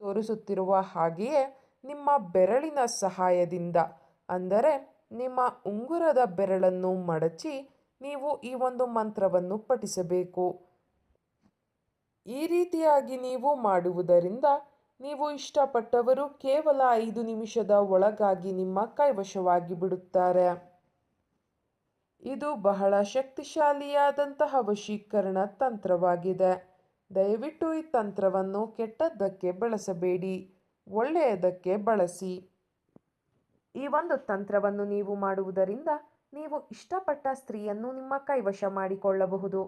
ತೋರಿಸುತ್ತಿರುವ ಹಾಗೆಯೇ ನಿಮ್ಮ ಬೆರಳಿನ ಸಹಾಯದಿಂದ ಅಂದರೆ ನಿಮ್ಮ ಉಂಗುರದ ಬೆರಳನ್ನು ಮಡಚಿ ನೀವು ಈ ಒಂದು ಮಂತ್ರವನ್ನು ಪಠಿಸಬೇಕು. ಈ ರೀತಿಯಾಗಿ ನೀವು ಮಾಡುವುದರಿಂದ ನೀವು ಇಷ್ಟಪಟ್ಟವರು ಕೇವಲ 5 ನಿಮಿಷದ ಒಳಗಾಗಿ ನಿಮ್ಮ ಕೈವಶವಾಗಿ ಬಿಡುತ್ತಾರೆ. ಇದು ಬಹಳ ಶಕ್ತಿಶಾಲಿಯಾದಂತಹ ವಶೀಕರಣ ತಂತ್ರವಾಗಿದೆ. ದಯವಿಟ್ಟು ಈ ತಂತ್ರವನ್ನು ಕೆಟ್ಟದ್ದಕ್ಕೆ ಬಳಸಬೇಡಿ, ಒಳ್ಳೆಯದಕ್ಕೆ ಬಳಸಿ. ಈ ಒಂದು ತಂತ್ರವನ್ನು ನೀವು ಮಾಡುವುದರಿಂದ ನೀವು ಇಷ್ಟಪಟ್ಟ ಸ್ತ್ರೀಯನ್ನು ನಿಮ್ಮ ಕೈವಶ ಮಾಡಿಕೊಳ್ಳಬಹುದು.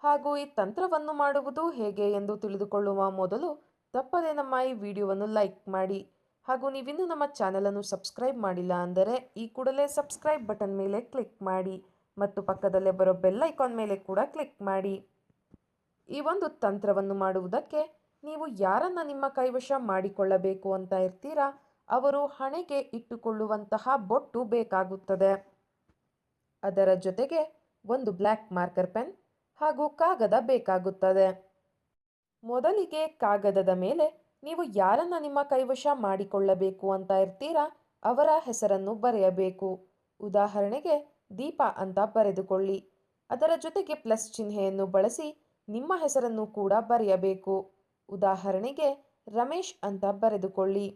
ಹಾಗೂ ಈ ತಂತ್ರವನ್ನು ಮಾಡುವುದು ಹೇಗೆ ಎಂದು ತಿಳಿದುಕೊಳ್ಳುವ ಮೊದಲು ತಪ್ಪದೆ ನಮ್ಮ ಈ ವಿಡಿಯೋವನ್ನು ಲೈಕ್ ಮಾಡಿ. ಹಾಗೂ ನೀವಿನ್ನೂ ನಮ್ಮ ಚಾನಲನ್ನು ಸಬ್ಸ್ಕ್ರೈಬ್ ಮಾಡಿಲ್ಲ ಅಂದರೆ ಈ ಕೂಡಲೇ ಸಬ್ಸ್ಕ್ರೈಬ್ ಬಟನ್ ಮೇಲೆ ಕ್ಲಿಕ್ ಮಾಡಿ ಮತ್ತು ಪಕ್ಕದಲ್ಲೇ ಬರೋ ಬೆಲ್ ಐಕಾನ್ ಮೇಲೆ ಕೂಡ ಕ್ಲಿಕ್ ಮಾಡಿ. ಈ ಒಂದು ತಂತ್ರವನ್ನು ಮಾಡುವುದಕ್ಕೆ ನೀವು ಯಾರನ್ನ ನಿಮ್ಮ ಕೈವಶ ಮಾಡಿಕೊಳ್ಳಬೇಕು ಅಂತ ಇರ್ತೀರಾ ಅವರು ಹಣೆಗೆ ಇಟ್ಟುಕೊಳ್ಳುವಂತಹ ಬೊಟ್ಟು ಬೇಕಾಗುತ್ತದೆ. ಅದರ ಜೊತೆಗೆ ಒಂದು ಬ್ಲ್ಯಾಕ್ ಮಾರ್ಕರ್ ಪೆನ್ ಹಾಗೂ ಕಾಗದ ಬೇಕಾಗುತ್ತದೆ. ಮೊದಲಿಗೆ ಕಾಗದದ ಮೇಲೆ ನೀವು ಯಾರನ್ನ ನಿಮ್ಮ ಕೈವಶ ಮಾಡಿಕೊಳ್ಳಬೇಕು ಅಂತ ಇರ್ತೀರಾ ಅವರ ಹೆಸರನ್ನು ಬರೆಯಬೇಕು. ಉದಾಹರಣೆಗೆ ದೀಪ ಅಂತ ಬರೆದುಕೊಳ್ಳಿ. ಅದರ ಜೊತೆಗೆ ಪ್ಲಸ್ ಚಿಹ್ನೆಯನ್ನು ಬಳಸಿ ನಿಮ್ಮ ಹೆಸರನ್ನು ಕೂಡ ಬರೆಯಬೇಕು. ಉದಾಹರಣೆಗೆ ರಮೇಶ್ ಅಂತ ಬರೆದುಕೊಳ್ಳಿ.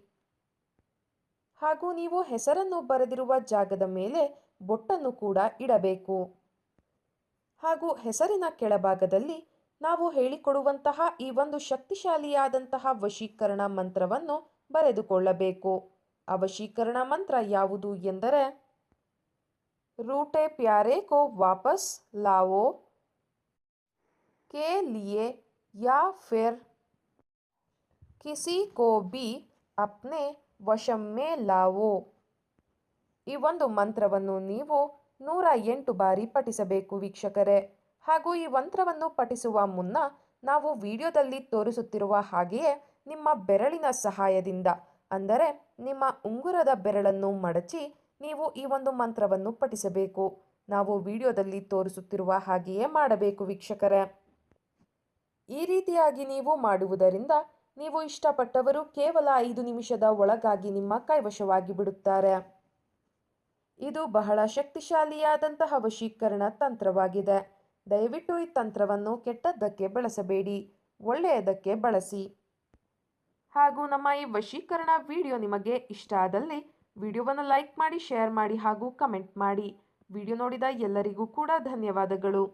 ಹಾಗೂ ನೀವು ಹೆಸರನ್ನು ಬರೆದಿರುವ ಜಾಗದ ಮೇಲೆ ಬೊಟ್ಟನ್ನು ಕೂಡ ಇಡಬೇಕು. ಹಾಗೂ ಹೆಸರಿನ ಕೆಳಭಾಗದಲ್ಲಿ ನಾವು ಹೇಳಿಕೊಡುವಂತಹ ಈ ಒಂದು ಶಕ್ತಿಶಾಲಿಯಾದಂತಹ ವಶೀಕರಣ ಮಂತ್ರವನ್ನು ಬರೆದುಕೊಳ್ಳಬೇಕು. ಆ ವಶೀಕರಣ ಮಂತ್ರ ಯಾವುದು ಎಂದರೆ ರೂಟೆ ಪ್ಯಾರೆ ಕೋ ವಾಪಸ್ ಲಾವೋ के लिए या फिर किसी को भी अपने वश में लावो. ಈ ಒಂದು ಮಂತ್ರವನ್ನು ನೀವು 108 ಬಾರಿ ಪಠಿಸಬೇಕು ವೀಕ್ಷಕರೇ. ಹಾಗೂ ಈ ಮಂತ್ರವನ್ನು ಪಠಿಸುವ ಮುನ್ನ ನಾವು ವಿಡಿಯೋದಲ್ಲಿ ತೋರಿಸುತ್ತಿರುವ ಹಾಗೆಯೇ ನಿಮ್ಮ ಬೆರಳಿನ ಸಹಾಯದಿಂದ ಅಂದರೆ ನಿಮ್ಮ ಉಂಗುರದ ಬೆರಳನ್ನು ಮಡಚಿ ನೀವು ಈ ಒಂದು ಮಂತ್ರವನ್ನು ಪಠಿಸಬೇಕು. ನಾವು ವಿಡಿಯೋದಲ್ಲಿ ತೋರಿಸುತ್ತಿರುವ ಹಾಗೆಯೇ ಮಾಡಬೇಕು ವೀಕ್ಷಕರೇ. ಈ ರೀತಿಯಾಗಿ ನೀವು ಮಾಡುವುದರಿಂದ ನೀವು ಇಷ್ಟಪಟ್ಟವರು ಕೇವಲ 5 ನಿಮಿಷದ ಒಳಗಾಗಿ ನಿಮ್ಮ ಕೈವಶವಾಗಿ ಬಿಡುತ್ತಾರೆ. ಇದು ಬಹಳ ಶಕ್ತಿಶಾಲಿಯಾದಂತಹ ವಶೀಕರಣ ತಂತ್ರವಾಗಿದೆ. ದಯವಿಟ್ಟು ಈ ತಂತ್ರವನ್ನು ಕೆಟ್ಟದ್ದಕ್ಕೆ ಬಳಸಬೇಡಿ, ಒಳ್ಳೆಯದಕ್ಕೆ ಬಳಸಿ. ಹಾಗೂ ನಮ್ಮ ಈ ವಶೀಕರಣ ವಿಡಿಯೋ ನಿಮಗೆ ಇಷ್ಟ ಆದಲ್ಲಿ ವಿಡಿಯೋವನ್ನು ಲೈಕ್ ಮಾಡಿ, ಶೇರ್ ಮಾಡಿ ಹಾಗೂ ಕಮೆಂಟ್ ಮಾಡಿ. ವಿಡಿಯೋ ನೋಡಿದ ಎಲ್ಲರಿಗೂ ಕೂಡ ಧನ್ಯವಾದಗಳು.